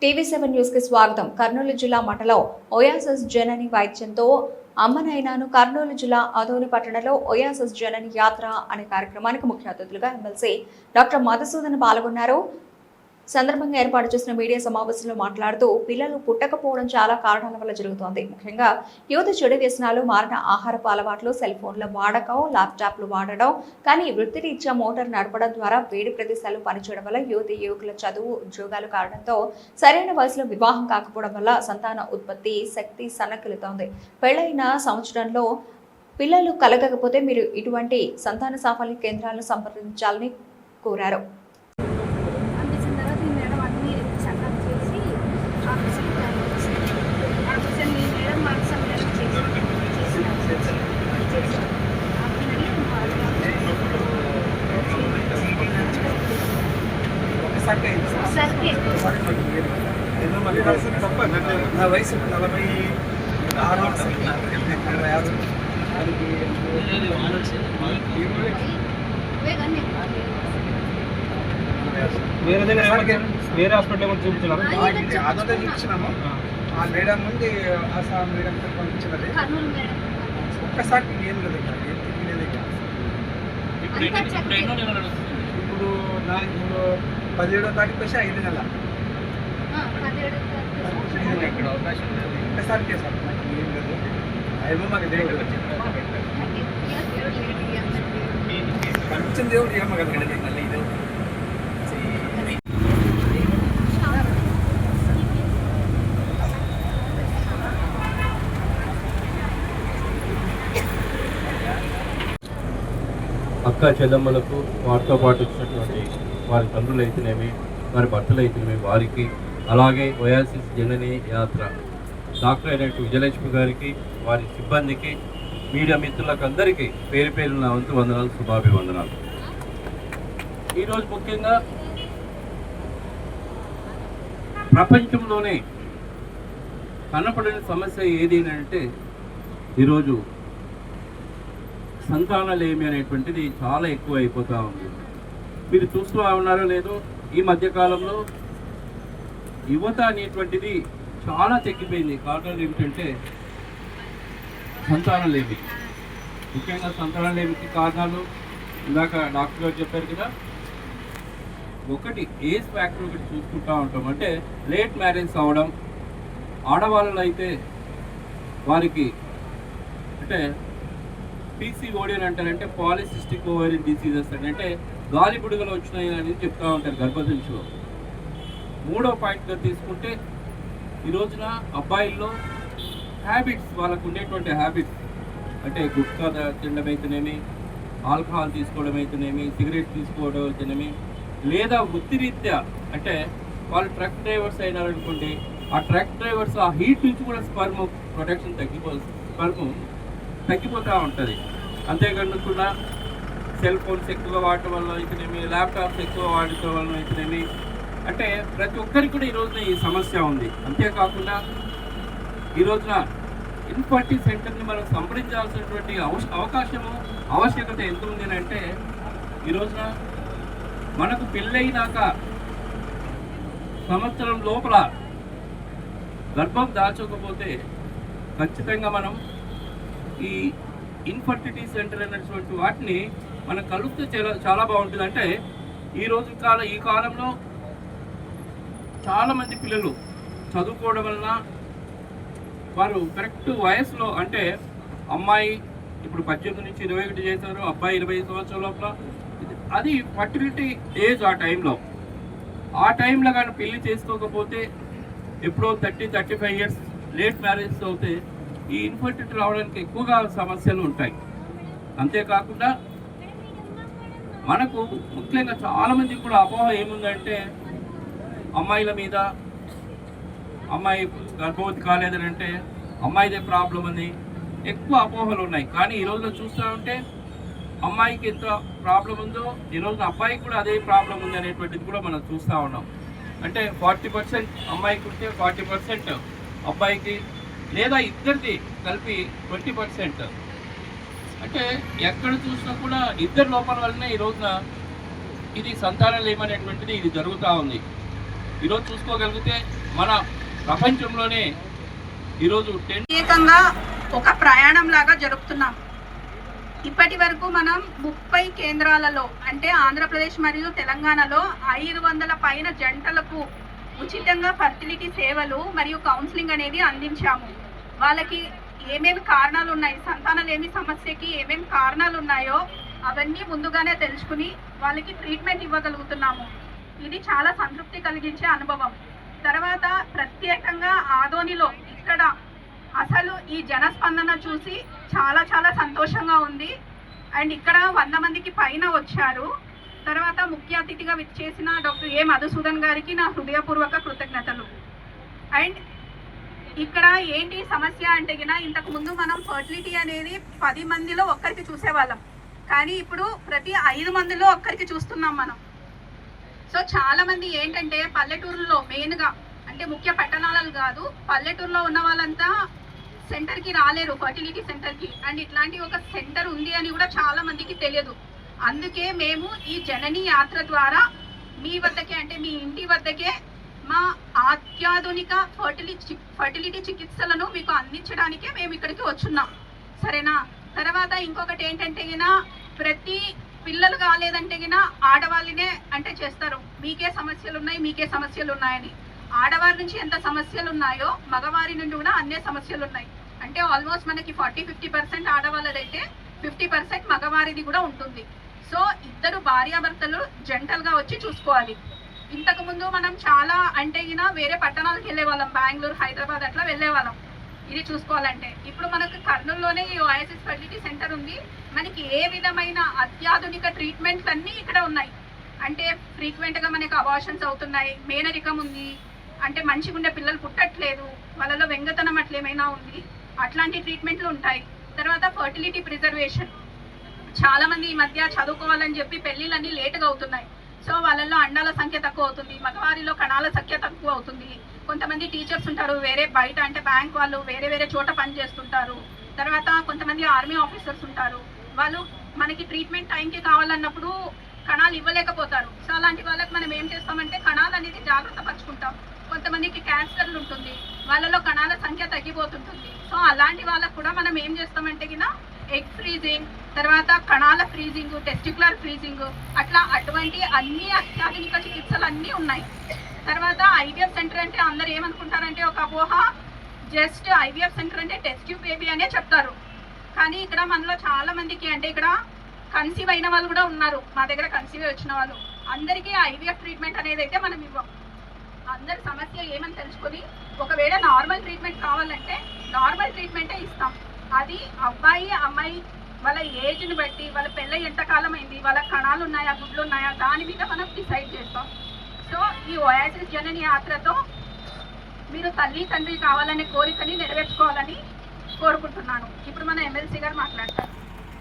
టీవీ7 news కి స్వాగతం. కర్నూలు జిల్లా మఠలో ఓయాసిస్ జనని వైద్యంతో అమ్మనైనాను. కర్నూలు జిల్లా ఆదోని పట్టణంలో ఓయాసిస్ జనని యాత్ర అనే కార్యక్రమానికి ముఖ్య అతిథులుగా ఎమ్మెల్సీ డాక్టర్ మధుసూదన్ పాల్గొన్నారు. సందర్భంగా ఏర్పాటు చేసిన మీడియా సమావేశంలో మాట్లాడుతూ పిల్లలు పుట్టకపోవడం చాలా కారణాల వల్ల జరుగుతోంది. ముఖ్యంగా యువత చెడు వ్యసనాలు, మారిన ఆహారపు అలవాట్లు, సెల్ ఫోన్ల వాడకం, ల్యాప్టాప్లు వాడడం, కానీ వృత్తిరీత్యా మోటార్ నడపడం ద్వారా వేడి ప్రదేశాలు పనిచేయడం వల్ల యువకుల చదువు, ఉద్యోగాలు కారణంతో సరైన వయసులో వివాహం కాకపోవడం వల్ల సంతాన ఉత్పత్తి శక్తి సన్నగిల్లుతోంది. పెళ్లైన సంవత్సరంలో పిల్లలు కలగకపోతే మీరు ఇటువంటి సంతాన సాఫల్య కేంద్రాలను సంప్రదించాలని కోరారు. నా వయసు 46 వేరే హాస్పిటల్ చూపించినాము. అదొక చూపించినాము. ఆ మేడం నుండి ఆశా మేడం పంపించినది. ఒక్కసారి ఏం లేదు, ఇప్పుడు నా 17వ తారీఖు వచ్చి 5 నెలల ఒక్కసారి చేశాను. నాకు ఏం లేదు, ఏమో మాకు దేవుడు కనిపించిన దేవుడు ఏమో కదా. అక్క చెల్లెమ్మలకు వారితో పాటు వచ్చినటువంటి వారి తండ్రులు అయితేనేమి, వారి భర్తలు అయితేనేమి వారికి, అలాగే ఓయాసిస్ జనని యాత్ర డాక్టర్ అయినట్టు విజయలక్ష్మి గారికి, వారి సిబ్బందికి, మీడియా మిత్రులకు అందరికీ పేరు పేరు నా వంతు వందనాలు, శుభాభివందనాలు. ఈరోజు ముఖ్యంగా ప్రపంచంలోనే కనపడని సమస్య ఏది అంటే ఈరోజు సంతానలేమి అనేటువంటిది చాలా ఎక్కువ అయిపోతూ ఉంది. మీరు చూస్తూ ఉన్నారో లేదో, ఈ మధ్యకాలంలో యువత అనేటువంటిది చాలా తగ్గిపోయింది. కారణాలు ఏమిటంటే సంతానలేమి. ముఖ్యంగా సంతానలేమికి కారణాలు ఇందాక డాక్టర్ గారు చెప్పారు కదా. ఒకటి ఏజ్ ఫ్యాక్టర్ ఒకటి చూసుకుంటూ ఉంటాం. అంటే లేట్ మ్యారేజ్ అవ్వడం, ఆడవాళ్ళలో అయితే వారికి అంటే పీసీఓడి అని అంటారంటే పాలిసిస్టిక్ ఓవరీ డిసీజెస్ అంటే గాలి బుడుగలు వచ్చినాయి అనేది చెప్తూ ఉంటారు గర్భసంచిలో. మూడో పాయింట్గా తీసుకుంటే ఈ రోజున అబ్బాయిల్లో హ్యాబిట్స్, వాళ్ళకు ఉండేటువంటి హ్యాబిట్స్ అంటే గుట్కా తినడం అయితేనేమి, ఆల్కహాల్ తీసుకోవడం అయితేనేమి, సిగరెట్ తీసుకోవడం అయితేనేమి, లేదా వృత్తిరీత్యా అంటే వాళ్ళు ట్రక్ డ్రైవర్స్ అయినారనుకోండి, ఆ ట్రక్ డ్రైవర్స్ ఆ హీట్ నుంచి కూడా స్పర్మ్ ప్రొటెక్షన్ తగ్గిపోతూ ఉంటుంది. అంతేకాకుండా సెల్ ఫోన్స్ ఎక్కువ వాడటం వల్ల అయితేనేమి, ల్యాప్టాప్స్ ఎక్కువ వాడటం వల్ల అయితేనేమి, అంటే ప్రతి ఒక్కరికి కూడా ఈ రోజున ఈ సమస్య ఉంది. అంతేకాకుండా ఈ రోజున ఇన్ఫర్టిలిటీ సెంటర్ని మనం సంప్రదించాల్సినటువంటి ఆవశ్యకత ఎంత ఉంది అంటే ఈ రోజున మనకు పెళ్ళైనాక సంవత్సరం లోపల గర్భం దాల్చకపోతే ఖచ్చితంగా మనం ఈ ఇన్ఫర్టిలిటీ సెంటర్ అనేటువంటి వాటిని మనం కలిస్తే చాలా బాగుంటుంది. అంటే ఈ కాలంలో చాలామంది పిల్లలు చదువుకోవడం వలన వారు కరెక్ట్ వయసులో, అంటే అమ్మాయి ఇప్పుడు 18 నుంచి 21 చేశారు, అబ్బాయి 20 సంవత్సరాల లోపల, అది ఫర్టిలిటీ ఏజ్. ఆ టైంలో కానీ పెళ్లి చేసుకోకపోతే ఎప్పుడో 30-35 ఇయర్స్ లేట్ మ్యారేజ్ అవుతే ఈ ఇన్ఫర్టిలిటీ రావడానికి ఎక్కువగా సమస్యలు ఉంటాయి. అంతేకాకుండా మనకు ముఖ్యంగా చాలామందికి కూడా అపోహ ఏముందంటే అమ్మాయిల మీద, అమ్మాయి గర్భవతి కాలేదని అంటే అమ్మాయిదే ప్రాబ్లం అని ఎక్కువ అపోహలు ఉన్నాయి. కానీ ఈ రోజులో చూస్తూ ఉంటే అమ్మాయికి ఎంత ప్రాబ్లం ఉందో ఈ రోజున అబ్బాయికి కూడా అదే ప్రాబ్లం ఉంది అనేటువంటిది కూడా మనం చూస్తూ ఉన్నాం. అంటే 40% అమ్మాయికి ఉంటే 40% అబ్బాయికి, లేదా ఇద్దరిది కలిపి 20%. అంటే ఎక్కడ చూసినా కూడా ఇద్దరు లోపాల వల్లనే ఈ రోజున ఇది సంతానం లేమనేటువంటిది ఇది జరుగుతూ ఉంది. ఈరోజు చూసుకోగలిగితే మన ప్రపంచంలోనే ఈరోజు ప్రత్యేకంగా ఒక ప్రయాణం లాగా జరుపుతున్నాం. ఇప్పటి వరకు మనం 30 కేంద్రాలలో అంటే ఆంధ్రప్రదేశ్ మరియు తెలంగాణలో 500 పైన జంటలకు ఉచితంగా ఫర్టిలిటీ సేవలు మరియు కౌన్సిలింగ్ అనేది అందించాము. వాళ్ళకి ఏమేమి కారణాలు ఉన్నాయి, సంతానలేమి సమస్యకి ఏమేమి కారణాలు ఉన్నాయో అవన్నీ ముందుగానే తెలుసుకుని వాళ్ళకి ట్రీట్మెంట్ ఇవ్వగలుగుతున్నాము. ఇది చాలా సంతృప్తి కలిగించే అనుభవం. తర్వాత ప్రత్యేకంగా ఆదోనిలో ఇక్కడ అసలు ఈ జనస్పందన చూసి చాలా చాలా సంతోషంగా ఉంది. అండ్ ఇక్కడ 100 మందికి పైన వచ్చారు. తర్వాత ముఖ్య అతిథిగా విచ్చేసిన డాక్టర్ ఏ మధుసూదన్ గారికి నా హృదయపూర్వక కృతజ్ఞతలు. అండ్ ఇక్కడ ఏంటి సమస్య అంటే ఇంతకు ముందు మనం ఫర్టిలిటీ అనేది 10 మందిలో ఒక్కరికి చూసేవాళ్ళం, కానీ ఇప్పుడు ప్రతి 5 మందిలో ఒక్కరికి చూస్తున్నాం మనం. సో చాలా మంది ఏంటంటే పల్లెటూరులో మెయిన్గా అంటే ముఖ్య పట్టణాలు కాదు, పల్లెటూరులో ఉన్న వాళ్ళంతా సెంటర్కి రాలేరు, ఫర్టిలిటీ సెంటర్కి. అండ్ ఇట్లాంటి ఒక సెంటర్ ఉంది అని కూడా చాలా మందికి తెలియదు. అందుకే మేము ఈ జనని యాత్ర ద్వారా మీ వద్దకే అంటే మీ ఇంటి వద్దకే మా అత్యాధునిక ఫర్టిలిటీ చికిత్సలను మీకు అందించడానికే మేము ఇక్కడికి వచ్చున్నాం. సరేనా? తర్వాత ఇంకొకటి ఏంటంటే ప్రతి పిల్లలు కాలేదంటే ఆడవాళ్ళనే అంటే చేస్తారు, మీకే సమస్యలు ఉన్నాయని. ఆడవారి నుంచి ఎంత సమస్యలు ఉన్నాయో మగవారి నుండి కూడా అన్నే సమస్యలు ఉన్నాయి. అంటే ఆల్మోస్ట్ మనకి 40-50% ఆడవాళ్ళదైతే 50% మగవారిది కూడా ఉంటుంది. సో ఇద్దరు భార్యాభర్తలు జంటలుగా వచ్చి చూసుకోవాలి. ఇంతకుముందు మనం చాలా అంటే వేరే పట్టణాలకు వెళ్ళే వాళ్ళం, బెంగళూరు, హైదరాబాద్ అట్లా వెళ్ళే వాళ్ళం ఇది చూసుకోవాలంటే. ఇప్పుడు మనకు కర్నూలులోనే ఈ ఓయాసిస్ ఫర్టిలిటీ సెంటర్ ఉంది. మనకి ఏ విధమైన అత్యాధునిక ట్రీట్మెంట్స్ అన్నీ ఇక్కడ ఉన్నాయి. అంటే ఫ్రీక్వెంట్గా మనకి అబార్షన్స్ అవుతున్నాయి, మేనరికం ఉంది, అంటే మంచిగా ఉండే పిల్లలు పుట్టట్లేదు, వాళ్ళలో వెంగతనం అట్లేమైనా ఉంది, అట్లాంటి ట్రీట్మెంట్లు ఉంటాయి. తర్వాత ఫర్టిలిటీ ప్రిజర్వేషన్, చాలా మంది ఈ మధ్య చదువుకోవాలని చెప్పి పెళ్ళిళ్ళన్నీ లేటుగా అవుతున్నాయి. సో వాళ్ళల్లో అండాల సంఖ్య తక్కువ అవుతుంది, మగవారిలో కణాల సంఖ్య తక్కువ అవుతుంది. కొంతమంది టీచర్స్ ఉంటారు, వేరే బయట అంటే బ్యాంక్ వాళ్ళు వేరే చోట పని చేస్తుంటారు. తర్వాత కొంతమంది ఆర్మీ ఆఫీసర్స్ ఉంటారు, వాళ్ళు మనకి ట్రీట్మెంట్ టైంకి కావాలన్నప్పుడు కణాలు ఇవ్వలేకపోతారు. సో అలాంటి వాళ్ళకి మనం ఏం చేస్తామంటే కణాలు అనేది జాగ్రత్త పరుచుకుంటాం. కొంతమందికి క్యాన్సర్లు ఉంటుంది, వాళ్ళలో కణాల సంఖ్య తగ్గిపోతుంటుంది. సో అలాంటి వాళ్ళకు కూడా మనం ఏం చేస్తామంటే ఎగ్ ఫ్రీజింగ్, తర్వాత కణాల ఫ్రీజింగ్, టెస్టిక్యులర్ ఫ్రీజింగ్, అట్లా అటువంటి అన్ని అత్యాధునిక చికిత్సలు అన్నీ ఉన్నాయి. తర్వాత ఐవీఎఫ్ సెంటర్ అంటే అందరు ఏమనుకుంటారంటే ఒక అపోహ, జస్ట్ ఐవీఎఫ్ సెంటర్ అంటే టెస్ట్ ట్యూబ్ బేబీ అనే చెప్తారు. కానీ ఇక్కడ మనలో చాలా మందికి అంటే ఇక్కడ కన్సీవ్ అయిన వాళ్ళు కూడా ఉన్నారు, మా దగ్గర కన్సీవ్ వచ్చిన వాళ్ళు అందరికీ ఐవీఎఫ్ ట్రీట్మెంట్ అనేది అయితే మనం ఇవ్వం. అందరి సమస్య ఏమని తెలుసుకొని ఒకవేళ నార్మల్ ట్రీట్మెంట్ కావాలంటే నార్మల్ ట్రీట్మెంటే ఇస్తాం. అది అబ్బాయి అమ్మాయి వాళ్ళ ఏజ్ని బట్టి, వాళ్ళ పెళ్ళి ఎంతకాలం అయింది, వాళ్ళ కణాలు ఉన్నాయా, గుడ్లు ఉన్నాయా, దాని మీద మనం డిసైడ్ చేస్తాం. సో ఈ ఓయాసిస్ జనని యాత్రతో మీరు తల్లి తండ్రి కావాలనే కోరికని నెరవేర్చుకోవాలని కోరుకుంటున్నాను. ఇప్పుడు మన ఎమ్మెల్సీ గారు మాట్లాడతారు.